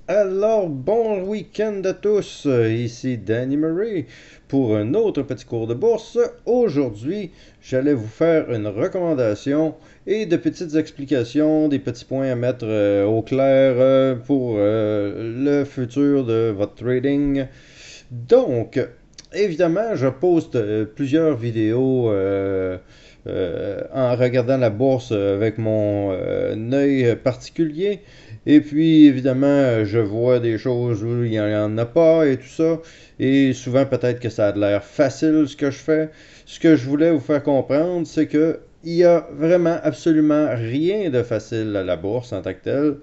Alors, bon week-end à tous, ici Danny Murray pour un autre petit cours de bourse. Aujourd'hui, j'allais vous faire une recommandation et de petites explications, des petits points à mettre au clair pour le futur de votre trading. Donc, évidemment, je poste plusieurs vidéos en regardant la bourse avec mon œil particulier. Et puis, évidemment, je vois des choses où il n'y en a pas et tout ça. Et souvent, peut-être que ça a l'air facile ce que je fais. Ce que je voulais vous faire comprendre, c'est que il y a vraiment absolument rien de facile à la bourse en tant que telle.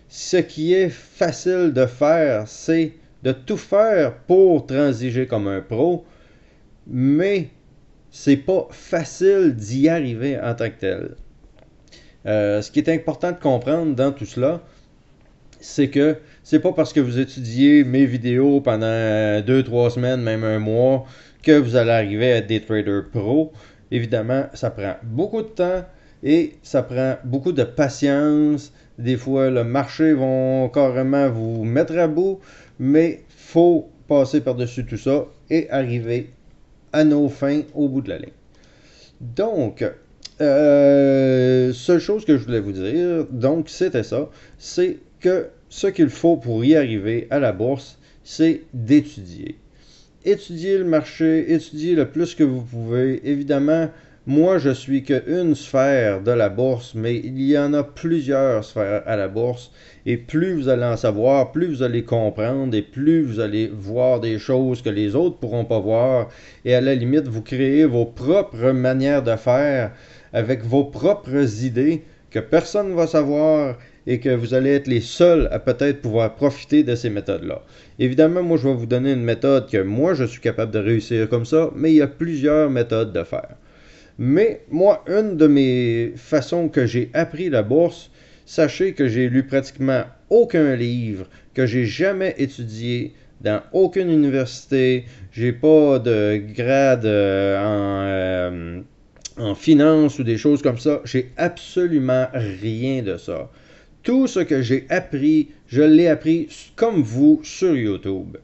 Ce qui est facile de faire, c'est de tout faire pour transiger comme un pro, mais c'est pas facile d'y arriver en tant que tel. Ce qui est important de comprendre dans tout cela, c'est que c'est pas parce que vous étudiez mes vidéos pendant 2, 3 semaines, même un mois, que vous allez arriver à être des traders pros. Évidemment, ça prend beaucoup de temps et ça prend beaucoup de patience. Des fois, le marché va carrément vous mettre à bout, mais faut passer par-dessus tout ça et arriver à nos fins au bout de la ligne. Donc, seule chose que je voulais vous dire, donc c'était ça, c'est que ce qu'il faut pour y arriver à la bourse, c'est d'étudier. Étudier le marché, étudier le plus que vous pouvez. Évidemment, moi je suis qu'une sphère de la bourse, mais il y en a plusieurs sphères à la bourse. Et plus vous allez en savoir, plus vous allez comprendre et plus vous allez voir des choses que les autres ne pourront pas voir. Et à la limite, vous créez vos propres manières de faire avec vos propres idées que personne ne va savoir et que vous allez être les seuls à peut-être pouvoir profiter de ces méthodes-là. Évidemment, moi, je vais vous donner une méthode que moi, je suis capable de réussir comme ça, mais il y a plusieurs méthodes de faire. Mais moi, une de mes façons que j'ai appris la bourse, sachez que j'ai lu pratiquement aucun livre, que j'ai jamais étudié dans aucune université, j'ai pas de grade en finance ou des choses comme ça, j'ai absolument rien de ça. Tout ce que j'ai appris, je l'ai appris comme vous sur YouTube.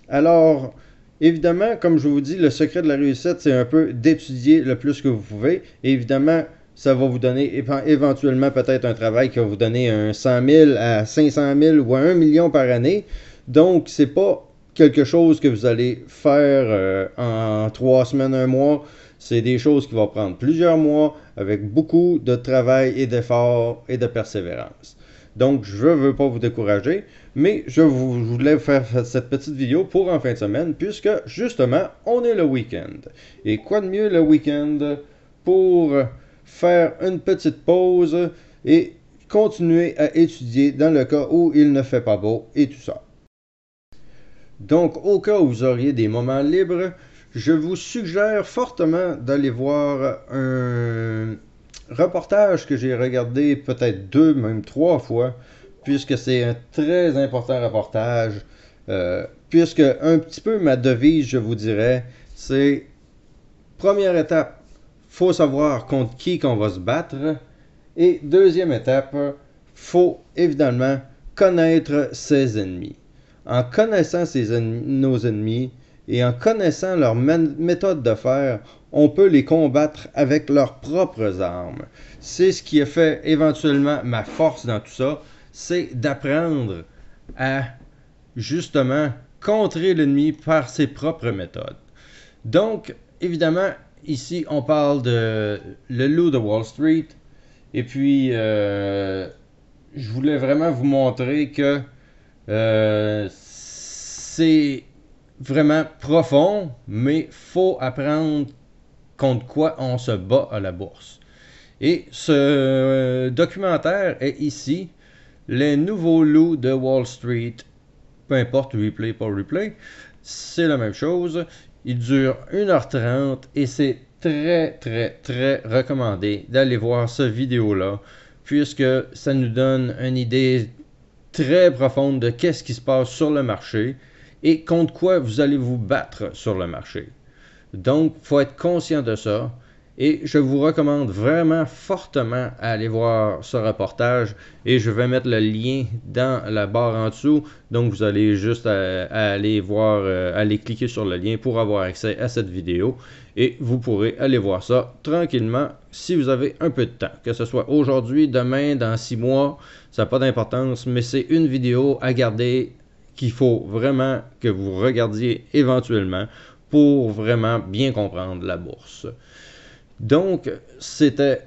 Alors, évidemment, comme je vous dis, le secret de la réussite, c'est un peu d'étudier le plus que vous pouvez. Et évidemment, ça va vous donner éventuellement peut-être un travail qui va vous donner un 100 000 à 500 000 ou à 1 million par année. Donc, c'est pas quelque chose que vous allez faire en 3 semaines, un mois. C'est des choses qui vont prendre plusieurs mois avec beaucoup de travail et d'efforts et de persévérance. Donc, je ne veux pas vous décourager, mais je voulais faire cette petite vidéo pour en fin de semaine, puisque justement, on est le week-end. Et quoi de mieux le week-end pour faire une petite pause et continuer à étudier dans le cas où il ne fait pas beau et tout ça. Donc, au cas où vous auriez des moments libres, je vous suggère fortement d'aller voir un reportage que j'ai regardé peut-être 2, même 3 fois, puisque c'est un très important reportage. Puisque un petit peu ma devise, je vous dirais, c'est première étape, faut savoir contre qui qu'on va se battre. Et deuxième étape, faut évidemment connaître ses ennemis. En connaissant nos ennemis et en connaissant leur méthode de faire, on peut les combattre avec leurs propres armes. C'est ce qui a fait éventuellement ma force dans tout ça, c'est d'apprendre à justement contrer l'ennemi par ses propres méthodes. Donc, évidemment, ici on parle de le loup de Wall Street, et puis je voulais vraiment vous montrer que c'est vraiment profond, mais faut apprendre contre quoi on se bat à la bourse. Et ce documentaire est ici, Les nouveaux loups de Wall Street, peu importe replay pour replay, c'est la même chose. Il dure 1h30 et c'est très très très recommandé d'aller voir cette vidéo-là, puisque ça nous donne une idée très profonde de qu'est-ce qui se passe sur le marché et contre quoi vous allez vous battre sur le marché. Donc, il faut être conscient de ça. Et je vous recommande vraiment fortement à aller voir ce reportage. Et je vais mettre le lien dans la barre en dessous. Donc vous allez juste à aller voir, aller cliquer sur le lien pour avoir accès à cette vidéo. Et vous pourrez aller voir ça tranquillement si vous avez un peu de temps. Que ce soit aujourd'hui, demain, dans 6 mois, ça n'a pas d'importance. Mais c'est une vidéo à garder qu'il faut vraiment que vous regardiez éventuellement pour vraiment bien comprendre la bourse. Donc, c'était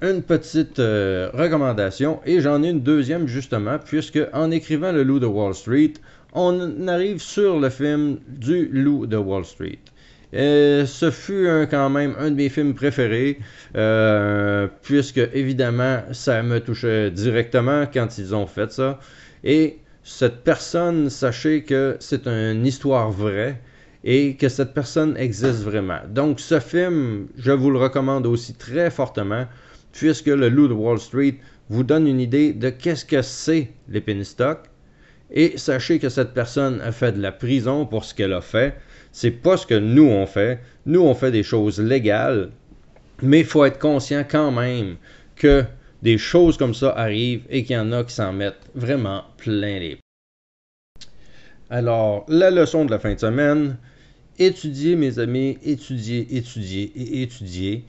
une petite recommandation et j'en ai une deuxième justement, puisque en écrivant Le Loup de Wall Street, on arrive sur le film du Loup de Wall Street. Ce fut quand même un de mes films préférés, puisque évidemment ça me touchait directement quand ils ont fait ça. Et cette personne, sachez que c'est une histoire vraie et que cette personne existe vraiment. Donc ce film, je vous le recommande aussi très fortement, puisque Le Loup de Wall Street vous donne une idée de qu'est-ce que c'est les penny stocks. Et sachez que cette personne a fait de la prison pour ce qu'elle a fait. C'est pas ce que nous on fait. Nous on fait des choses légales, mais il faut être conscient quand même que des choses comme ça arrivent et qu'il y en a qui s'en mettent vraiment plein les. Alors, la leçon de la fin de semaine, étudiez mes amis, étudiez, étudiez et étudiez.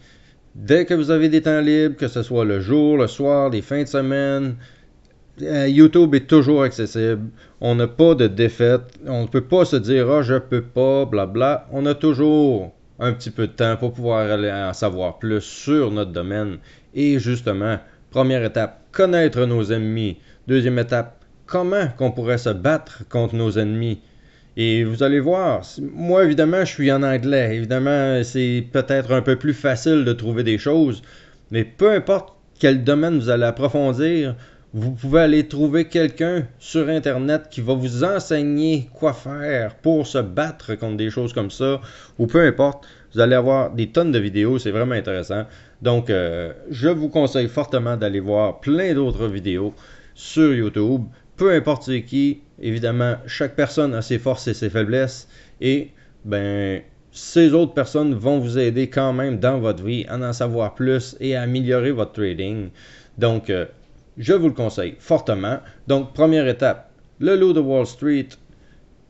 Dès que vous avez des temps libres, que ce soit le jour, le soir, les fins de semaine, YouTube est toujours accessible. On n'a pas de défaite. On ne peut pas se dire « Ah, je peux pas, blabla ». On a toujours un petit peu de temps pour pouvoir aller en savoir plus sur notre domaine. Et justement, première étape, connaître nos ennemis. Deuxième étape, comment qu'on pourrait se battre contre nos ennemis. Et vous allez voir, moi évidemment je suis en anglais. Évidemment, c'est peut-être un peu plus facile de trouver des choses. Mais peu importe quel domaine vous allez approfondir, vous pouvez aller trouver quelqu'un sur Internet qui va vous enseigner quoi faire pour se battre contre des choses comme ça, ou peu importe, vous allez avoir des tonnes de vidéos, c'est vraiment intéressant. Donc, je vous conseille fortement d'aller voir plein d'autres vidéos sur YouTube, peu importe c'est qui, évidemment, chaque personne a ses forces et ses faiblesses, et ben, ces autres personnes vont vous aider quand même dans votre vie à en savoir plus et à améliorer votre trading. Donc, je vous le conseille fortement. Donc, première étape, le Loup de Wall Street,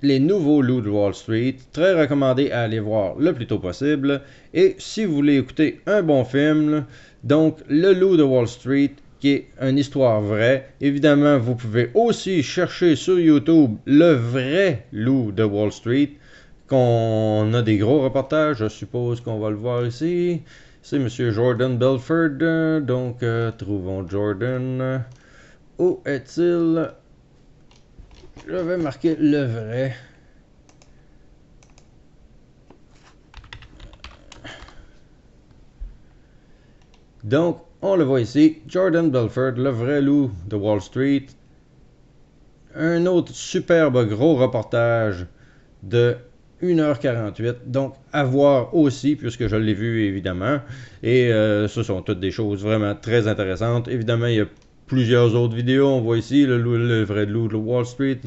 les nouveaux Loups de Wall Street, très recommandé à aller voir le plus tôt possible. Et si vous voulez écouter un bon film, donc le Loup de Wall Street, qui est une histoire vraie. Évidemment, vous pouvez aussi chercher sur YouTube le vrai Loup de Wall Street, qu'on a des gros reportages, je suppose qu'on va le voir ici. C'est M. Jordan Belford. Donc, trouvons Jordan. Où est-il? Je vais marquer le vrai. Donc, on le voit ici. Jordan Belford, le vrai loup de Wall Street. Un autre superbe gros reportage de 1h48, donc à voir aussi, puisque je l'ai vu évidemment, et ce sont toutes des choses vraiment très intéressantes. Évidemment, il y a plusieurs autres vidéos, on voit ici le vrai loup de Wall Street,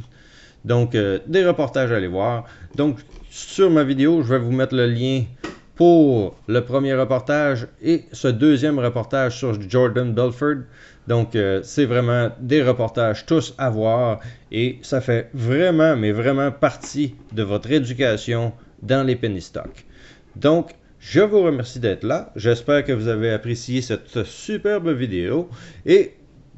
donc des reportages à aller voir. Donc sur ma vidéo, je vais vous mettre le lien pour le premier reportage et ce deuxième reportage sur Jordan Belford. Donc, c'est vraiment des reportages tous à voir et ça fait vraiment, mais vraiment partie de votre éducation dans les penny stocks. Donc, je vous remercie d'être là. J'espère que vous avez apprécié cette superbe vidéo et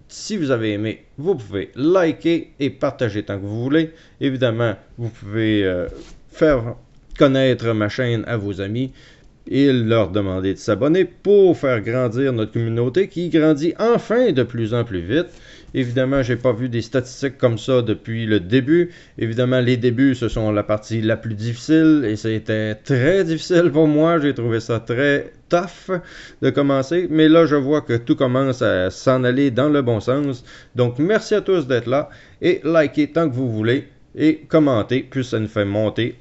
si vous avez aimé, vous pouvez liker et partager tant que vous voulez. Évidemment, vous pouvez faire connaître ma chaîne à vos amis et leur demander de s'abonner pour faire grandir notre communauté qui grandit enfin de plus en plus vite. Évidemment, j'ai pas vu des statistiques comme ça depuis le début. Évidemment, les débuts, ce sont la partie la plus difficile et c'était très difficile pour moi. J'ai trouvé ça très tough de commencer. Mais là, je vois que tout commence à s'en aller dans le bon sens. Donc, merci à tous d'être là et likez tant que vous voulez et commentez, puis ça nous fait monter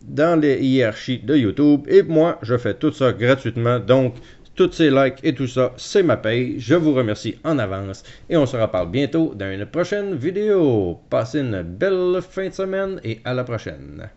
dans les hiérarchies de YouTube. Et moi, je fais tout ça gratuitement. Donc, tous ces likes et tout ça, c'est ma paye. Je vous remercie en avance. Et on se reparle bientôt dans une prochaine vidéo. Passez une belle fin de semaine et à la prochaine.